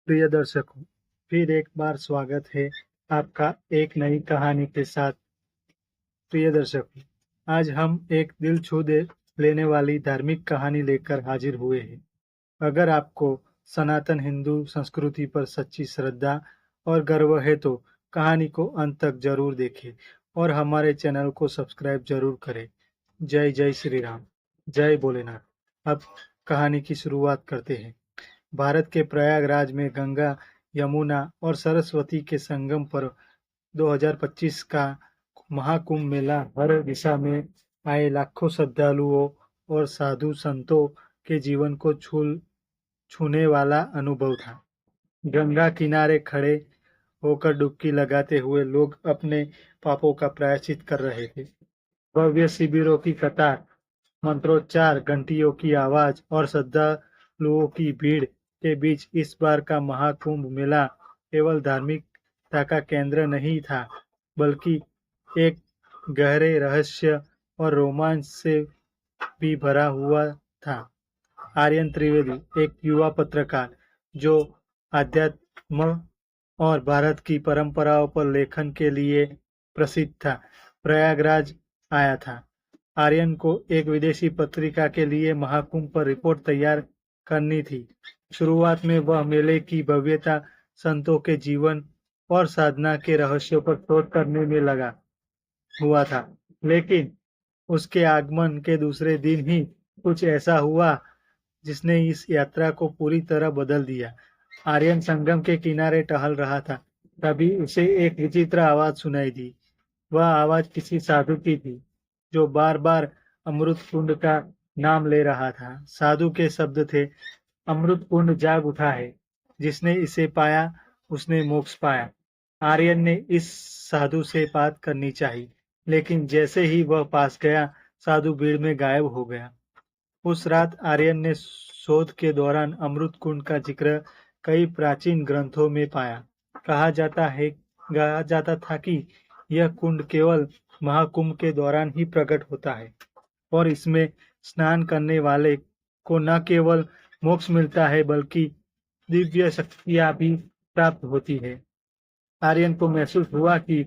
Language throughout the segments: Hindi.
प्रिय दर्शकों, फिर एक बार स्वागत है आपका एक नई कहानी के साथ। प्रिय दर्शकों, आज हम एक दिल छू दे लेने वाली धार्मिक कहानी लेकर हाजिर हुए हैं। अगर आपको सनातन हिंदू संस्कृति पर सच्ची श्रद्धा और गर्व है तो कहानी को अंत तक जरूर देखें और हमारे चैनल को सब्सक्राइब जरूर करें। जय जय श्री राम, जय भोलेनाथ। अब कहानी की शुरुआत करते हैं। भारत के प्रयागराज में गंगा, यमुना और सरस्वती के संगम पर 2025 का महाकुंभ मेला हर दिशा में आए लाखों श्रद्धालुओं और साधु संतों के जीवन को छूने वाला अनुभव था। गंगा किनारे खड़े होकर डुबकी लगाते हुए लोग अपने पापों का प्रायश्चित कर रहे थे। भव्य शिविरों की कतार, मंत्रोच्चार, घंटियों की आवाज और श्रद्धालुओं की भीड़ के बीच इस बार का महाकुंभ मेला केवल धार्मिकता का केंद्र नहीं था, बल्कि एक गहरे रहस्य और रोमांच से भी भरा हुआ था। आर्यन त्रिवेदी, एक युवा पत्रकार जो अध्यात्म और भारत की परंपराओं पर लेखन के लिए प्रसिद्ध था, प्रयागराज आया था। आर्यन को एक विदेशी पत्रिका के लिए महाकुंभ पर रिपोर्ट तैयार करनी थी। शुरुआत में वह मेले की भव्यता, संतों के जीवन और साधना के रहस्यों पर शोध करने में लगा हुआ था, लेकिन उसके आगमन के दूसरे दिन ही कुछ ऐसा हुआ जिसने इस यात्रा को पूरी तरह बदल दिया। आर्यन संगम के किनारे टहल रहा था, तभी उसे एक विचित्र आवाज सुनाई दी। वह आवाज किसी साधु की थी जो बार बार अमृत कुंड का नाम ले रहा था। साधु के शब्द थे, अमृत कुंड जाग उठा है, जिसने इसे पाया उसने मोक्ष पाया। आर्यन ने इस साधु से बात करनी चाहिए, लेकिन जैसे ही वह पास गया, साधु भीड़ में गायब हो गया। उस रात आर्यन ने शोध के दौरान अमृत कुंड का जिक्र कई प्राचीन ग्रंथों में पाया। कहा जाता था कि यह कुंड केवल महाकुंभ के दौरान ही प्रकट होता है और इसमें स्नान करने वाले को न केवल मोक्ष मिलता है बल्कि दिव्य शक्तियां भी प्राप्त होती है। आर्यन को महसूस हुआ कि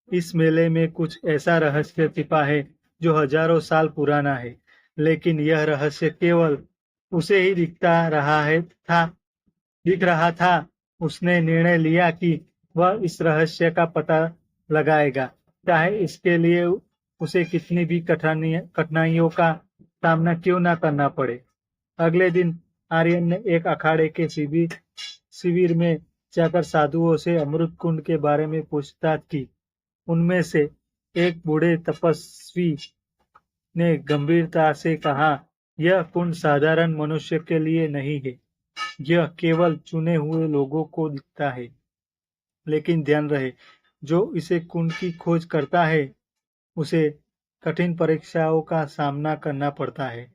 इस मेले में कुछ ऐसा रहस्य छिपा है जो हजारों साल पुराना है, लेकिन यह रहस्य केवल उसे ही दिख रहा था। उसने निर्णय लिया कि वह इस रहस्य का पता लगाएगा, चाहे इसके लिए उसे कितनी भी कठिनाइयों का सामना क्यों न करना पड़े। अगले दिन आर्यन ने एक अखाड़े के शिविर में जाकर साधुओं से अमृत कुंड के बारे में पूछताछ की। उनमें से एक बूढ़े तपस्वी ने गंभीरता से कहा, यह कुंड साधारण मनुष्य के लिए नहीं है, यह केवल चुने हुए लोगों को दिखता है। लेकिन ध्यान रहे, जो इसे कुंड की खोज करता है उसे कठिन परीक्षाओं का सामना करना पड़ता है।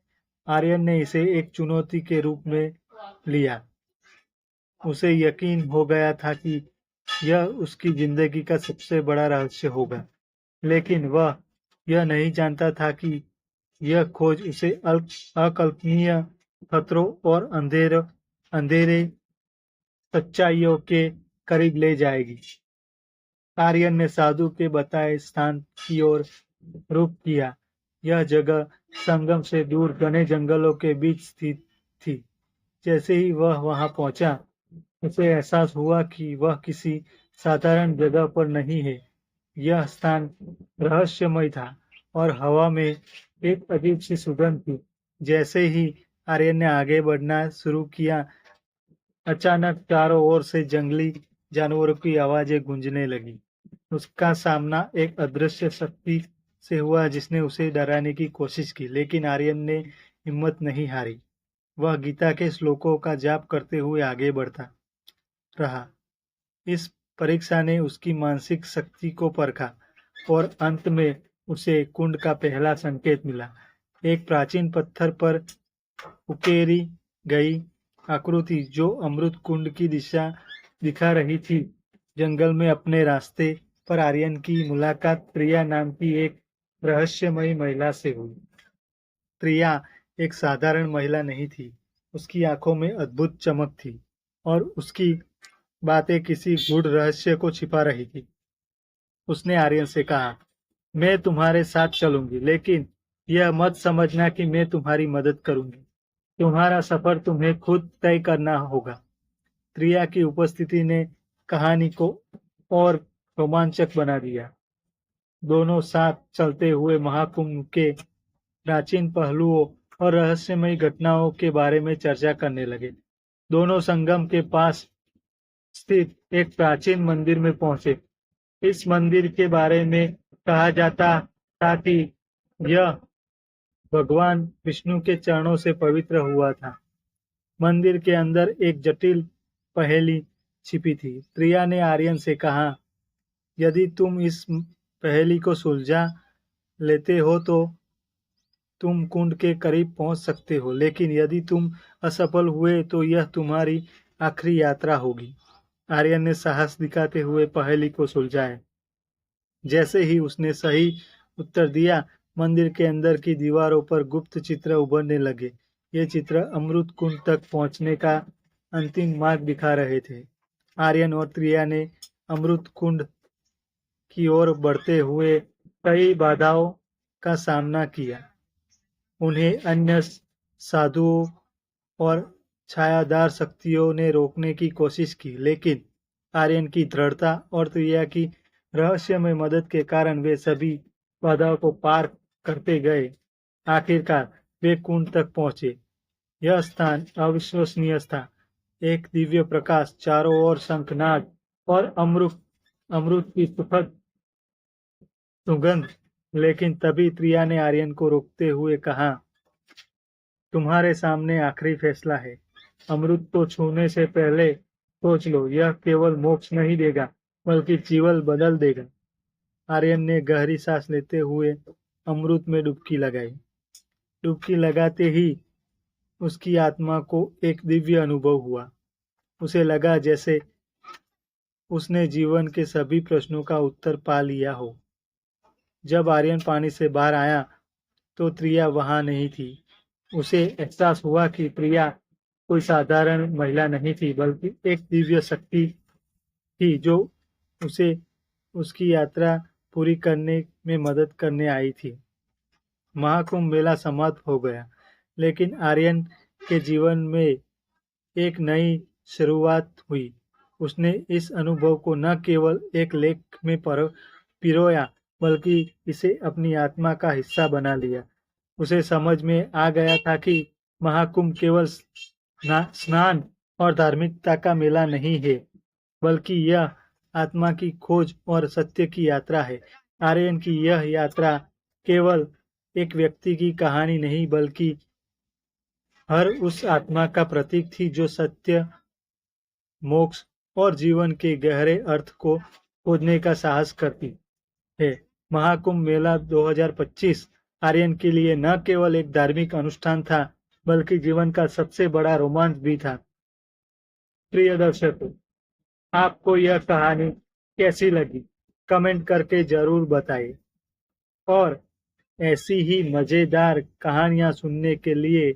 आर्यन ने इसे एक चुनौती के रूप में लिया। उसे यकीन हो गया था कि यह उसकी जिंदगी का सबसे बड़ा रहस्य होगा, लेकिन वह यह नहीं जानता था कि यह खोज उसे अकल्पनीय खतरों और अंधेरे सच्चाइयों के करीब ले जाएगी। आर्यन ने साधु के बताए स्थान की ओर रुख किया। यह जगह संगम से दूर घने जंगलों के बीच स्थित थी। जैसे ही वह वहां पहुंचा, उसे एहसास हुआ कि वह किसी साधारण जगह पर नहीं है। यह स्थान रहस्यमय था और हवा में एक अजीब सी सुगंध थी। जैसे ही आर्यन ने आगे बढ़ना शुरू किया, अचानक चारों ओर से जंगली जानवरों की आवाजें गूंजने लगी। उसका सामना एक अदृश्य शक्ति से हुआ जिसने उसे डराने की कोशिश की, लेकिन आर्यन ने हिम्मत नहीं हारी। वह गीता के श्लोकों का जाप करते हुए आगे बढ़ता रहा। इस परीक्षा ने उसकी मानसिक शक्ति को परखा और अंत में उसे कुंड का पहला संकेत मिला। एक प्राचीन पत्थर पर उकेरी गई आकृति जो अमृत कुंड की दिशा दिखा रही थी, जंगल में अपने रास्ते पर आर्यन की मुलाकात प्रिया नाम की एक रहस्यमयी महिला से हुई। प्रिया एक साधारण महिला नहीं थी, उसकी आंखों में अद्भुत चमक थी और उसकी बातें किसी गूढ़ रहस्य को छिपा रही थी। उसने आर्यन से कहा, मैं तुम्हारे साथ चलूंगी, लेकिन यह मत समझना कि मैं तुम्हारी मदद करूंगी। तुम्हारा सफर तुम्हें खुद तय करना होगा। प्रिया की उपस्थिति ने कहानी को और रोमांचक बना दिया। दोनों साथ चलते हुए महाकुंभ के प्राचीन पहलुओं और रहस्यमयी घटनाओं के बारे में चर्चा करने लगे। दोनों संगम के पास स्थित एक प्राचीन मंदिर में पहुंचे। इस मंदिर के बारे में कहा जाता था कि यह भगवान विष्णु के चरणों से पवित्र हुआ था। मंदिर के अंदर एक जटिल पहेली छिपी थी। प्रिया ने आर्यन से कहा, यदि तुम इस पहेली को सुलझा लेते हो तो तुम कुंड के करीब पहुंच सकते हो, लेकिन यदि तुम असफल हुए तो यह तुम्हारी आखिरी यात्रा होगी। आर्यन ने साहस दिखाते हुए पहेली को सुलझाया। जैसे ही उसने सही उत्तर दिया, मंदिर के अंदर की दीवारों पर गुप्त चित्र उभरने लगे। ये चित्र अमृत कुंड तक पहुंचने का अंतिम मार्ग दिखा रहे थे। आर्यन और प्रिया ने अमृत कुंड की ओर बढ़ते हुए कई बाधाओं का सामना किया। उन्हें अन्य साधुओं और छायादार शक्तियों ने रोकने की कोशिश की, लेकिन आर्यन की दृढ़ता और प्रिया की रहस्यमय मदद के कारण वे सभी बाधाओं को पार करते गए। आखिरकार वे कुंड तक पहुंचे। यह स्थान अविश्वसनीय था। एक दिव्य प्रकाश, चारों ओर शंखनाद और अमृत की सुखद सुगंध। लेकिन तभी प्रिया ने आर्यन को रोकते हुए कहा, तुम्हारे सामने आखिरी फैसला है। अमृत को छूने से पहले सोच लो, यह केवल मोक्ष नहीं देगा बल्कि जीवन बदल देगा। आर्यन ने गहरी सांस लेते हुए अमृत में डुबकी लगाई। डुबकी लगाते ही उसकी आत्मा को एक दिव्य अनुभव हुआ। उसे लगा जैसे उसने जीवन के सभी प्रश्नों का उत्तर पा लिया हो। जब आर्यन पानी से बाहर आया तो प्रिया वहां नहीं थी। उसे एहसास हुआ कि प्रिया कोई साधारण महिला नहीं थी, बल्कि एक दिव्य शक्ति थी जो उसे उसकी यात्रा पूरी करने में मदद करने आई थी। महाकुंभ मेला समाप्त हो गया, लेकिन आर्यन के जीवन में एक नई शुरुआत हुई। उसने इस अनुभव को न केवल एक लेख में पिरोया, बल्कि इसे अपनी आत्मा का हिस्सा बना लिया। उसे समझ में आ गया था कि महाकुंभ केवल स्नान और धार्मिकता का मेला नहीं है, बल्कि यह आत्मा की खोज और सत्य की यात्रा है। आर्यन की यह यात्रा केवल एक व्यक्ति की कहानी नहीं, बल्कि हर उस आत्मा का प्रतीक थी जो सत्य, मोक्ष और जीवन के गहरे अर्थ को खोजने का साहस करती है। महाकुंभ मेला 2025 आर्यन के लिए न केवल एक धार्मिक अनुष्ठान था, बल्कि जीवन का सबसे बड़ा रोमांच भी था। प्रिय दर्शकों, आपको यह कहानी कैसी लगी? कमेंट करके जरूर बताइए और ऐसी ही मजेदार कहानियां सुनने के लिए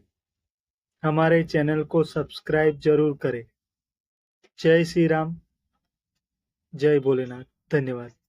हमारे चैनल को सब्सक्राइब जरूर करें। जय श्री राम, जय भोलेनाथ। धन्यवाद।